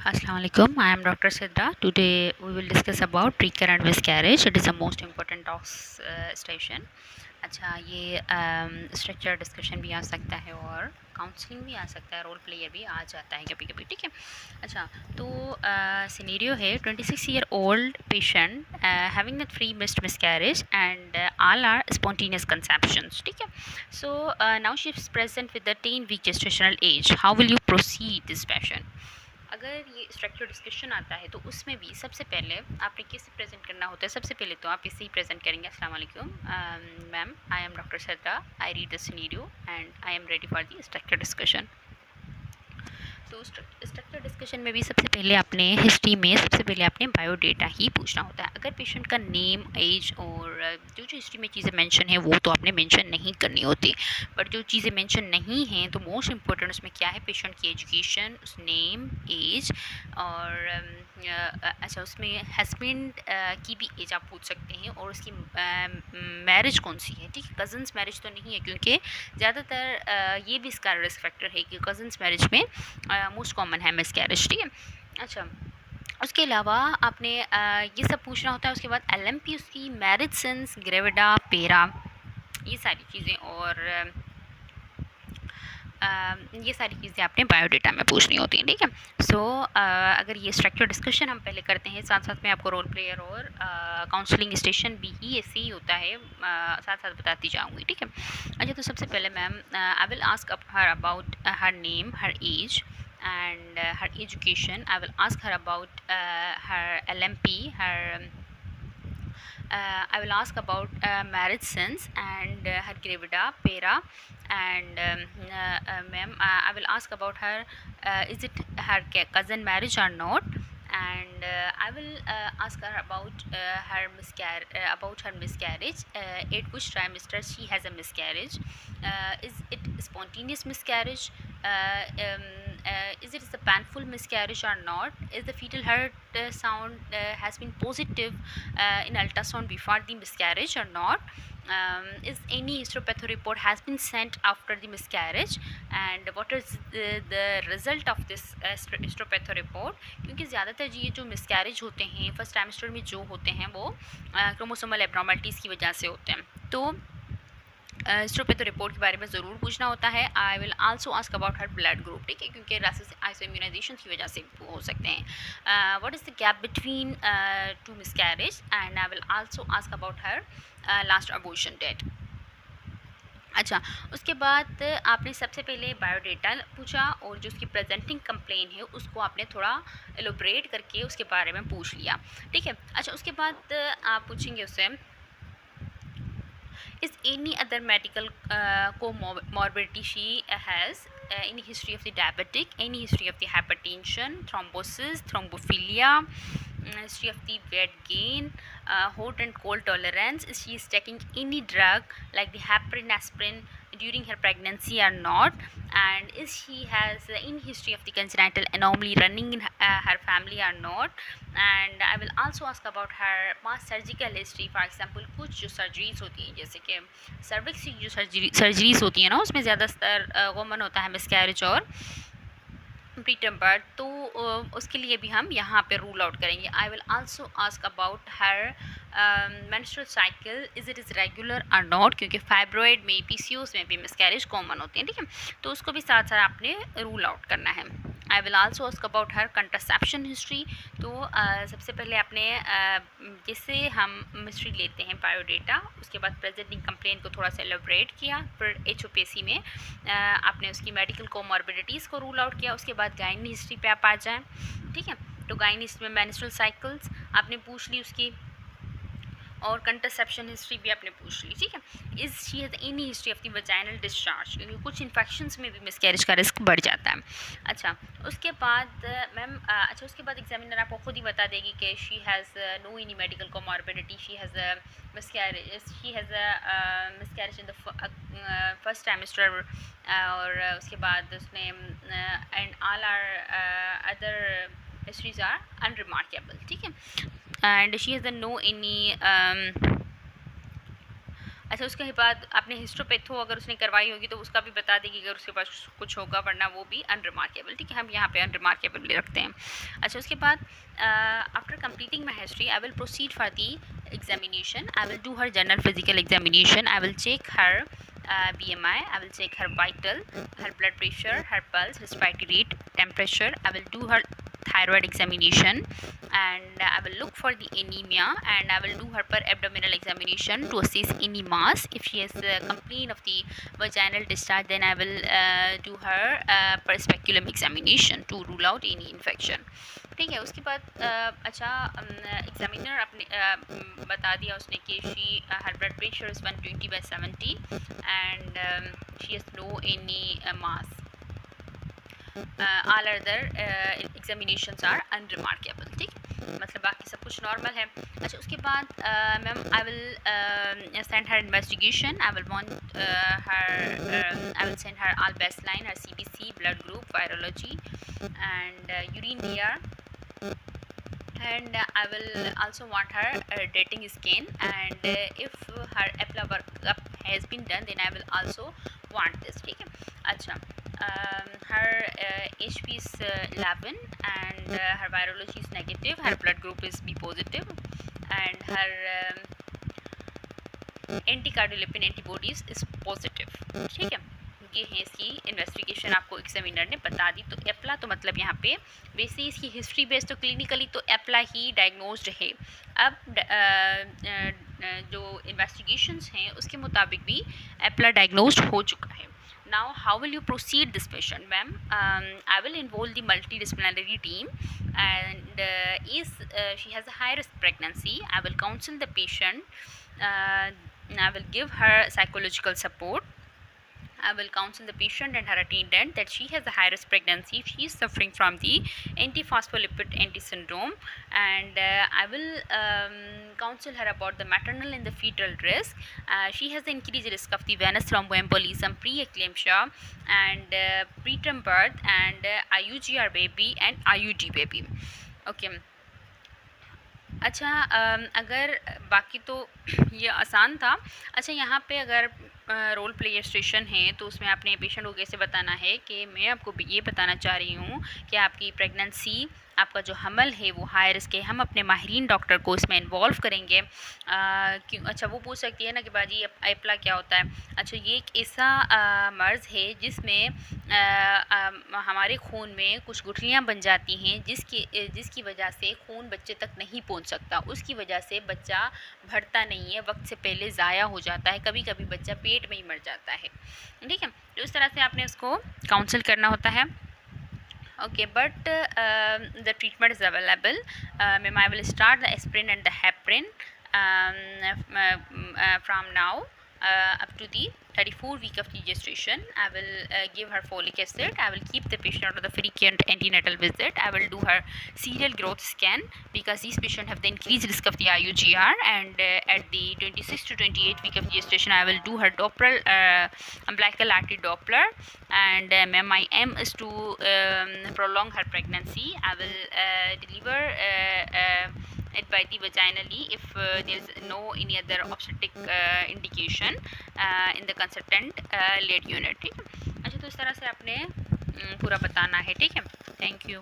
Assalamualaikum. I am Dr. Sidra. Today we will discuss about recurrent miscarriage. It is the most important of station. अच्छा ये structure discussion भी आ सकता है और counselling भी आ सकता है, रोल प्लेयर भी आ जाता है कभी कभी, ठीक है। अच्छा तो सिनेरियो है 26-year-old patient having a 3 missed miscarriage and all are spontaneous conceptions, ठीक है। So now she is present with the 10-week gestation age. How will you proceed this patient? अगर ये स्ट्रक्चर डिस्कशन आता है तो उसमें भी सबसे पहले आपने किसे प्रेजेंट करना होता है? सबसे पहले तो आप इसे ही प्रेजेंट करेंगे। अस्सलाम वालेकुम ma'am, I am doctor Sadra, I read the scenario and I am ready for the structure discussion. तो स्ट्रक्चर डिस्कशन में भी सबसे पहले आपने हिस्ट्री में सबसे पहले आपने बायोडेटा ही पूछना होता है। अगर पेशेंट का नेम, एज और जो जो हिस्ट्री में चीज़ें मेंशन है वो तो आपने मेंशन नहीं करनी होती, बट जो चीज़ें मेंशन नहीं हैं तो मोस्ट इंपॉर्टेंट उसमें क्या है? पेशेंट की एजुकेशन, उस नेम, एज और अच्छा उसमें हस्बैंड की भी एज आप पूछ सकते हैं और उसकी मैरिज कौन सी है, ठीक है। कज़न्स मैरिज तो नहीं है क्योंकि ज़्यादातर ये भी इसका रिस्क फैक्टर है कि कज़न्स मैरिज में मोस्ट कॉमन है मिसकैरेज, ठीक है। अच्छा उसके अलावा आपने ये सब पूछना होता है। उसके बाद LMP, उसकी मैरिज सिंस, ग्रेविडा, पेरा, ये सारी चीज़ें और ये सारी चीज़ें आपने बायोडेटा में पूछनी होती हैं, ठीक है। सो अगर ये स्ट्रक्चर डिस्कशन हम पहले करते हैं, साथ साथ में आपको रोल प्लेयर और काउंसलिंग स्टेशन भी ही ऐसे ही होता है, साथ साथ बताती जाऊँगी, ठीक है। अच्छा तो सबसे पहले ma'am I will ask her about her name, her age and her education. I will ask her about her LMP, I will ask about marriage since and her gravida, pera, and ma'am, I will ask about her, is it her cousin marriage or not, and I will ask her about her miscarriage, at which trimester she has a miscarriage, is it spontaneous miscarriage, is it a painful miscarriage or not, is the fetal heart sound has been positive in ultrasound before the miscarriage or not, is any histopatho report has been sent after the miscarriage, and what is the result of this histopatho report, क्योंकि ज़्यादातर ये जो miscarriage होते हैं first trimester में जो होते हैं वो क्रोमोसोमल एब्नॉर्मलिटीज़ की वजह से होते हैं। तो हिस्टोपैथो रिपोर्ट के बारे में ज़रूर पूछना होता है। आई will also ask about her blood group, ठीक है, क्योंकि आइसो इम्यूनाइजेशन की वजह से हो सकते हैं। What is the gap between two miscarriage, and I will also ask about her last abortion date. अच्छा उसके बाद आपने सबसे पहले बायोडेटा पूछा और जो उसकी प्रेजेंटिंग कंप्लेन है उसको आपने थोड़ा एलोबरेट करके उसके बारे में पूछ लिया, ठीक है। अच्छा उसके बाद आप पूछेंगे उससे, is any other medical comorbidity she has, any history of the diabetic, any history of the hypertension, thrombosis, thrombophilia, history of the weight gain, hot and cold tolerance, is she is taking any drug like the heparin, aspirin during her pregnancy or not, and is she has any history of the congenital anomaly running in her family or not, and I will also ask about her past surgical history, for example कुछ जो surgeries होती हैं जैसे कि cervix की जो surgeries होती हैं ना उसमें ज़्यादातर कॉमन होता है मिसकैरेज और प्रीटर्म बर्थ, तो उसके लिए भी हम यहाँ पे रूल आउट करेंगे। आई will also ask about her menstrual cycle, is it is regular और नॉट, क्योंकि फाइब्रॉइड में PCOS में भी मिसकैरेज कॉमन होते हैं, ठीक है। तो उसको भी साथ साथ आपने रूल आउट करना है। आई will also ask about her contraception history, तो सबसे पहले आपने जिससे हम हिस्ट्री लेते हैं बायोडेटा, उसके बाद प्रेजेंटिंग कंप्लेन को थोड़ा सा एलोबरेट किया, फिर HOPC में आपने उसकी मेडिकल कोमॉर्बिडिटीज़ को रूल आउट किया, उसके बाद गाइनी हिस्ट्री पे आप आ जाएँ, ठीक है। तो गाइनी हिस्ट्री में मेंस्ट्रुअल साइकिल्स आपने पूछ ली उसकी, और कंट्रासेप्शन हिस्ट्री भी आपने पूछ ली, ठीक है। Is she has any history of the vaginal discharge, क्योंकि कुछ इन्फेक्शंस में भी मिसकैरेज का रिस्क बढ़ जाता है। अच्छा उसके बाद मैम अच्छा उसके बाद एग्जामिनर आपको खुद ही बता देगी कि she has no any medical comorbidity, she has miscarriage in the first trimester, और उसके बाद उसने and all are other histories are unremarkable, ठीक है, and she has no any अच्छा, उसके बाद आपने हिस्टोपैथो अगर उसने करवाई होगी तो उसका भी बता देगी अगर उसके पास कुछ होगा, वरना वो भी अनरिमार्केबल, ठीक है, हम यहाँ पे अनरिमार्केबल रखते हैं। अच्छा, उसके बाद after completing my history I will proceed for the examination. I will do her general physical examination. I will check her BMI. I will check her vital, her blood pressure, her pulse, respiratory rate, temperature. I will do her thyroid examination, and I will look for the anemia, and I will do her per abdominal examination to assess any mass. If she has complaint of the vaginal discharge, then I will do her per speculum examination to rule out any infection. ठीक है, उसके बाद अच्छा, examiner अपने बता दिया उसने कि she her blood pressure is 120/70 and she has no any mass, all other examinations are unremarkable, ठीक, मतलब बाकी सब कुछ नॉर्मल है। अच्छा, उसके बाद ma'am I will send her investigation, I will want I will send her all baseline, her CBC, blood group, virology and urine DR, and I will also want her dating scan, and if her EPLA workup has been done, then I will also want this, ठीक है। अच्छा, her HP is 11 and her virology is negative, her blood group is B positive, and her anticardiolipin antibodies is positive, ठीक है। ये है इसकी investigation, आपको examiner ने बता दी। तो एप्ला तो मतलब यहाँ पे वैसे इसकी हिस्ट्री बेस्ड, तो क्लिनिकली तो एप्ला ही डायग्नोज्ड है। अब जो इन्वेस्टिगेशंस हैं उसके मुताबिक भी एप्ला डायग्नोज्ड हो चुका है। Now, how will you proceed this patient, ma'am? I will involve the multidisciplinary team, and she has a high risk pregnancy. I will counsel the patient. I will give her psychological support. I will counsel the patient and her attendant that she has a high risk pregnancy. She is suffering from the antiphospholipid anti-syndrome, and I will counsel her about the maternal and the fetal risk. She has the increased risk of the venous thromboembolism, pre-eclampsia, and preterm birth, and IUGR baby and IUD baby. Okay. अच्छा, अगर बाकी तो ये आसान था। अच्छा, यहाँ पे अगर रोल प्ले स्टेशन है तो उसमें आपने पेशेंट को कैसे बताना है कि मैं आपको ये बताना चाह रही हूँ कि आपकी प्रेगनेंसी, आपका जो हमल है वो हाई रिस्क है। हम अपने माहिरीन डॉक्टर को इसमें इन्वॉल्व करेंगे। क्यों? अच्छा, वो पूछ सकती है ना कि बाजी एप्ला क्या होता है। अच्छा, ये एक ऐसा मर्ज़ है जिसमें हमारे खून में कुछ गुठलियाँ बन जाती हैं, जिसकी वजह से खून बच्चे तक नहीं पहुंच सकता। उसकी वजह से बच्चा बढ़ता नहीं है, वक्त से पहले ज़ाया हो जाता है, कभी कभी बच्चा पेट में ही मर जाता है, ठीक है। तो इस तरह से आपने उसको काउंसल करना होता है। Okay, but the treatment is available. Ma'am, I will start the aspirin and the heparin from now up to the 34th week of the gestation. I will give her folic acid. I will keep the patient out of the frequent antenatal visit. I will do her serial growth scan because these patients have the increased risk of the IUGR, and at the 26th to 28th week of gestation I will do her Doppler, umbilical artery Doppler, and my aim is to prolong her pregnancy. I will deliver it by the vaginally if there is no any other obstetric indication in the consultant led unit, ठीक है। अच्छा, तो इस तरह से आपने पूरा बताना है, ठीक है। Thank you.